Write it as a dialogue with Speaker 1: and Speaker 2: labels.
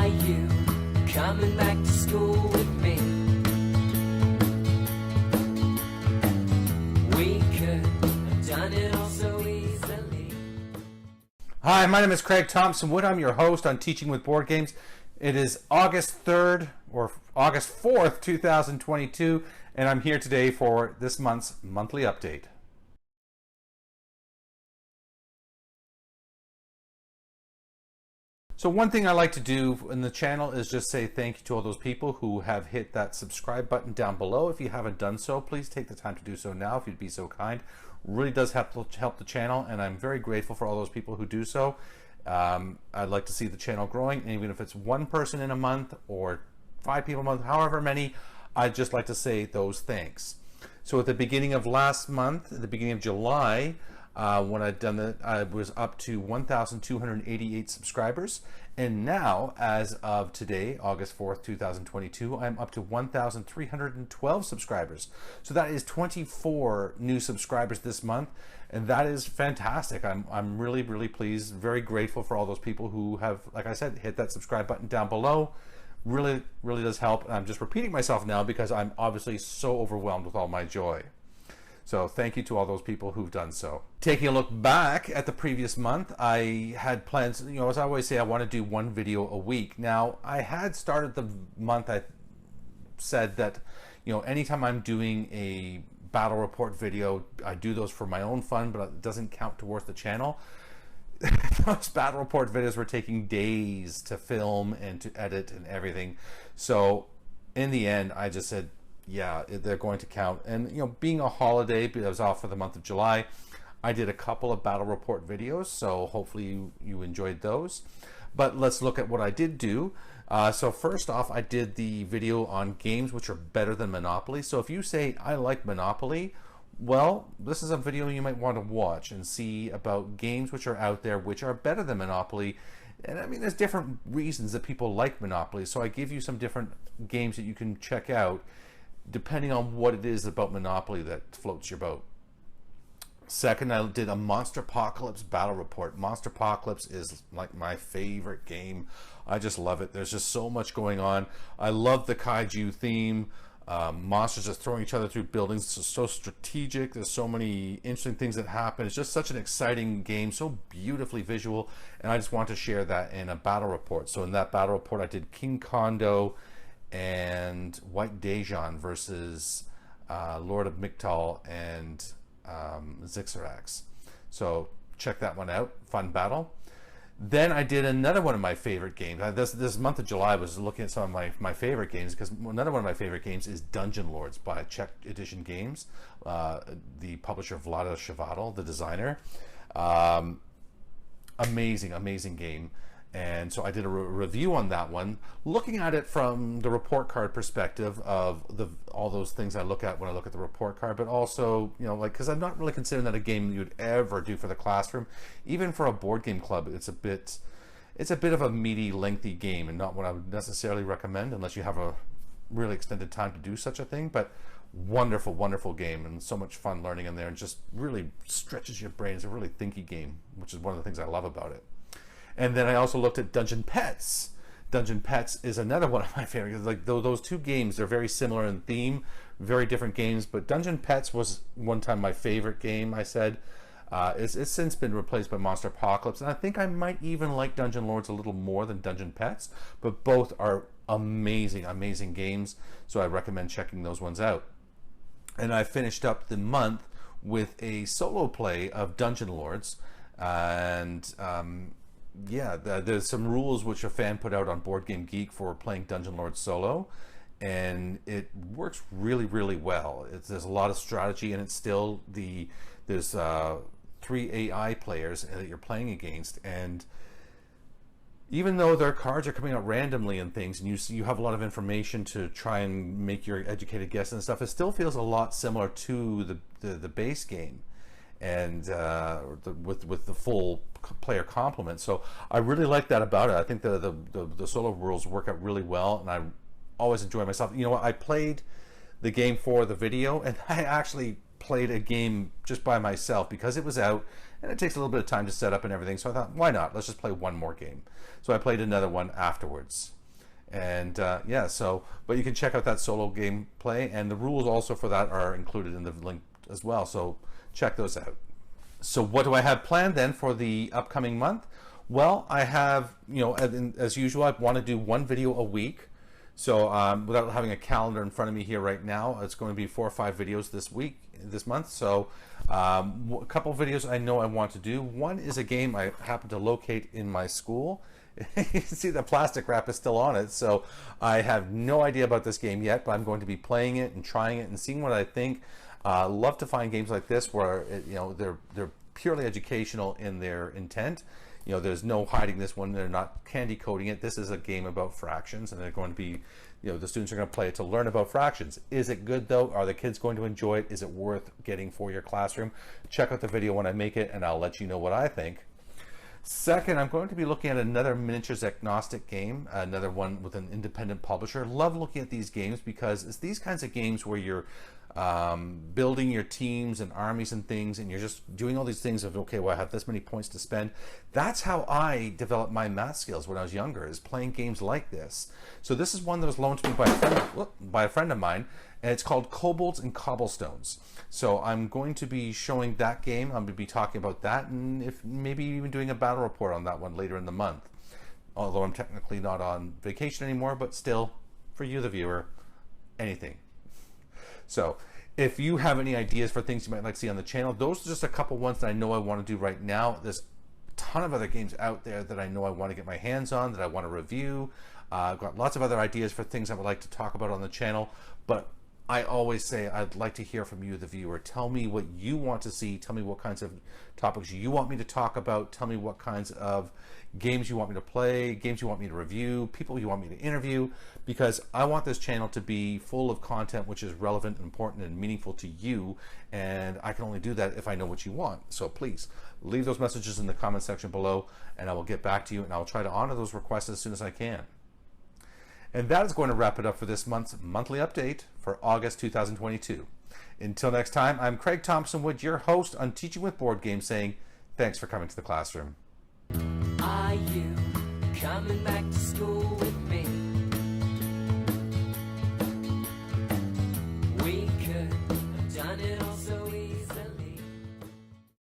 Speaker 1: Are you coming back to school with me? We could have done it all so easily.
Speaker 2: Hi, my name is Craig Thompson Wood. I'm your host on Teaching with Board Games. It is August 3rd or August 4th, 2022, and I'm here today for this month's monthly update. So one thing I like to do in the channel is just say thank you to all those people who have hit that subscribe button down below. If you haven't done so, please take the time to do so now if you'd be so kind. Really does help the channel, and I'm very grateful for all those people who do so. I'd like to see the channel growing, and even if it's one person in a month or 5 people a month, however many, I'd just like to say those thanks. So at the beginning of last month, at the beginning of July, when I'd done that, I was up to 1,288 subscribers, and now as of today, August 4th, 2022, I'm up to 1,312 subscribers. So that is 24 new subscribers this month, and that is fantastic. I'm really pleased, very grateful for all those people who have, like I said, hit that subscribe button down below. Really does help. And I'm just repeating myself now because I'm obviously so overwhelmed with all my joy. So thank you to all those people who've done so. Taking a look back at the previous month, I had plans, as I always say, I want to do one video a week. Now, I had started the month, I said that, anytime I'm doing a battle report video, I do those for my own fun, but it doesn't count towards the channel. Those battle report videos were taking days to film and to edit and everything. So in the end, I just said, yeah, they're going to count. And being a holiday, I was off for the month of July, I did a couple of battle report videos, so hopefully you enjoyed those. But let's look at what I did do. So first off, I did the video on games which are better than Monopoly. So if you say I like Monopoly, well, this is a video you might want to watch and see about games which are out there which are better than Monopoly. And I mean, there's different reasons that people like Monopoly, so I give you some different games that you can check out depending on what it is about Monopoly that floats your boat. Second, I did a Monsterpocalypse battle report. Monsterpocalypse is like my favorite game. I just love it. There's just so much going on. I love the kaiju theme. Monsters just throwing each other through buildings. It's so strategic. There's so many interesting things that happen. It's just such an exciting game, so beautifully visual, and I just want to share that in a battle report. So in that battle report, I did King Kondo and White Daejeon versus Lord of Mictal and Zixarax. So check that one out. Fun battle. Then I did another one of my favorite games. This month of July I was looking at some of my favorite games, because another one of my favorite games is Dungeon Lords by Czech Edition Games, the publisher Vlaada Chvátil, the designer. Amazing game. And so I did a review on that one, looking at it from the report card perspective of all those things I look at when I look at the report card, but also, because I'm not really considering that a game you'd ever do for the classroom. Even for a board game club, it's a bit of a meaty, lengthy game, and not what I would necessarily recommend unless you have a really extended time to do such a thing. But wonderful game, and so much fun learning in there, and just really stretches your brain. It's a really thinky game, which is one of the things I love about it. And then I also looked at Dungeon Petz. Dungeon Petz is another one of my favorites. Like those two games, they're very similar in theme, very different games. But Dungeon Petz was one time my favorite game. I said it's since been replaced by Monsterpocalypse, and I think I might even like Dungeon Lords a little more than Dungeon Petz. But both are amazing games, so I recommend checking those ones out. And I finished up the month with a solo play of Dungeon Lords, and yeah, there's some rules which a fan put out on Board Game Geek for playing Dungeon Lords solo, and it works really well. There's a lot of strategy, and it's still there's 3 AI players that you're playing against, and even though their cards are coming out randomly and things, and you have a lot of information to try and make your educated guess and stuff, it still feels a lot similar to the base game, and with the full player complement. So I really like that about it. I think the solo rules work out really well, and I always enjoy myself. I played the game for the video, and I actually played a game just by myself because it was out and it takes a little bit of time to set up and everything. So I thought, why not? Let's just play one more game. So I played another one afterwards. And yeah, so, but you can check out that solo gameplay, and the rules also for that are included in the link as well. So check those out. So what do I have planned then for the upcoming month? Well, I have, you know, as usual, I want to do one video a week. So without having a calendar in front of me here right now, it's going to be 4 or 5 videos this month. So a couple videos I know I want to do. One is a game I happen to locate in my school. You can see the plastic wrap is still on it, so I have no idea about this game yet, but I'm going to be playing it and trying it and seeing what I think. Love to find games like this where you know, they're purely educational in their intent. You know, there's no hiding this one. They're not candy coating it. This is a game about fractions, and they're going to be, you know, the students are going to play it to learn about fractions. Is it good though? Are the kids going to enjoy it? Is it worth getting for your classroom? Check out the video when I make it, and I'll let you know what I think. Second, I'm going to be looking at another miniatures agnostic game, another one with an independent publisher. Love looking at these games because it's these kinds of games where you're building your teams and armies and things, and you're just doing all these things of, okay, well, I have this many points to spend. That's how I developed my math skills when I was younger, is playing games like this. So this is one that was loaned to me by a friend of mine, and it's called Kobolds and Cobblestones. So I'm going to be showing that game. I'm going to be talking about that, and if maybe even doing a battle report on that one later in the month. Although I'm technically not on vacation anymore, but still, for you, the viewer, anything. So if you have any ideas for things you might like to see on the channel, those are just a couple ones that I know I want to do right now. There's a ton of other games out there that I know I want to get my hands on, that I want to review. I've got lots of other ideas for things I would like to talk about on the channel, but I always say I'd like to hear from you, the viewer. Tell me what you want to see. Tell me what kinds of topics you want me to talk about. Tell me what kinds of games you want me to play, games you want me to review, people you want me to interview, because I want this channel to be full of content which is relevant, important, and meaningful to you, and I can only do that if I know what you want. So please leave those messages in the comment section below, and I will get back to you, and I'll try to honor those requests as soon as I can. And that is going to wrap it up for this month's monthly update for August 2022. Until next time, I'm Craig Thompson Wood, your host on Teaching with Board Games, saying thanks for coming to the classroom.
Speaker 1: Are you coming back to school with